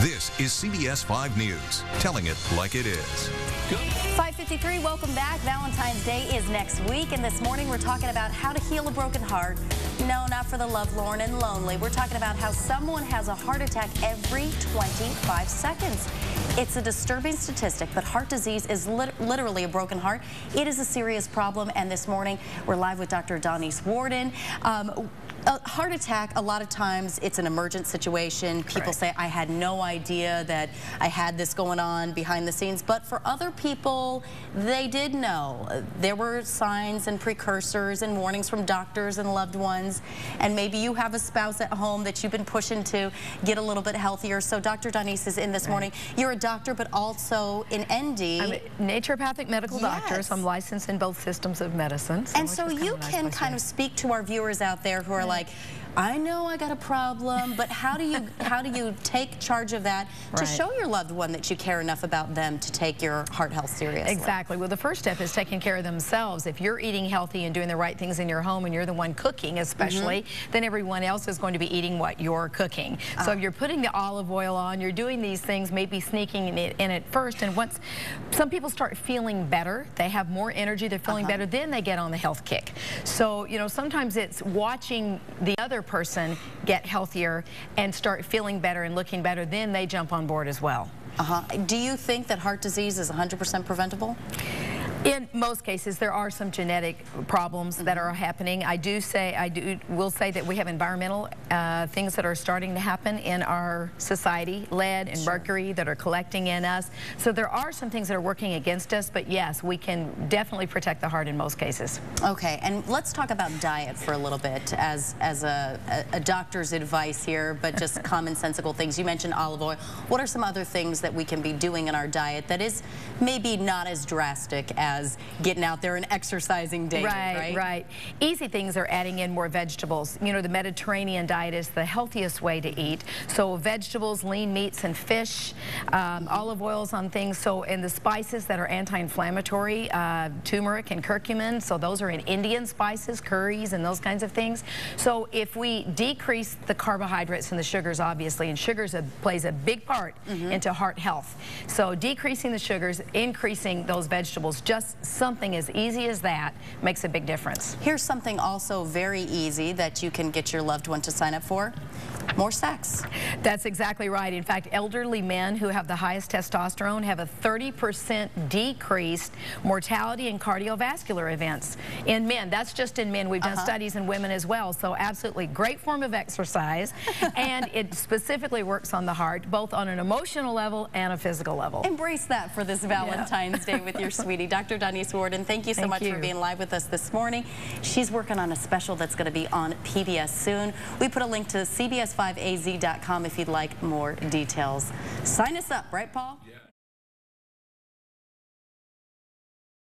This is CBS 5 News, telling it like it is. 5:53, welcome back. Valentine's Day is next week, and this morning we're talking about how to heal a broken heart. No, not for the lovelorn and lonely. We're talking about how someone has a heart attack every 25 seconds. It's a disturbing statistic, but heart disease is literally a broken heart. It is a serious problem, and this morning we're live with Dr. Donese Worden. A heart attack, a lot of times it's an emergent situation. People say, I had no idea that I had this going on behind the scenes. But for other people, they did know. There were signs and precursors and warnings from doctors and loved ones. And maybe you have a spouse at home that you've been pushing to get a little bit healthier. So Dr. Donese is in this morning. You're a doctor, but also an ND. I'm a naturopathic medical doctor, so I'm licensed in both systems of medicine. And so you can kind of speak to our viewers out there who are like, I know I got a problem, but how do you take charge of that to show your loved one that you care enough about them to take your heart health seriously? Exactly. Well, the first step is taking care of themselves. If you're eating healthy and doing the right things in your home, and you're the one cooking especially, then everyone else is going to be eating what you're cooking. So if you're putting the olive oil on, you're doing these things, maybe sneaking in at first, and once some people start feeling better, they have more energy, they're feeling better, then they get on the health kick. So, you know, sometimes it's watching the other person get healthier and start feeling better and looking better, then they jump on board as well. Do you think that heart disease is 100% preventable? In most cases, there are some genetic problems that are happening. I will say that we have environmental things that are starting to happen in our society, lead and mercury that are collecting in us. So there are some things that are working against us, but yes, we can definitely protect the heart in most cases. Okay, and let's talk about diet for a little bit as a doctor's advice here, but just commonsensical things. You mentioned olive oil. What are some other things that we can be doing in our diet that is maybe not as drastic as getting out there and exercising daily, right? Right. Easy things are adding in more vegetables. You know, the Mediterranean diet is the healthiest way to eat. So vegetables, lean meats and fish, olive oils on things. So, and the spices that are anti-inflammatory, turmeric and curcumin. So those are in Indian spices, curries and those kinds of things. So if we decrease the carbohydrates and the sugars, obviously, and sugars plays a big part into heart health. So decreasing the sugars, increasing those vegetables, just something as easy as that makes a big difference. Here's something also very easy that you can get your loved one to sign up for. More sex. That's exactly right. In fact, elderly men who have the highest testosterone have a 30% decreased mortality in cardiovascular events in men. That's just in men. We've done studies in women as well. So absolutely great form of exercise, and it specifically works on the heart, both on an emotional level and a physical level. Embrace that for this Valentine's Day with your sweetie. Dr. Donese Worden, thank you so much for being live with us this morning. She's working on a special that's going to be on PBS soon. We put a link to CBS5az.com if you'd like more details. Sign us up, right, Paul? Yeah.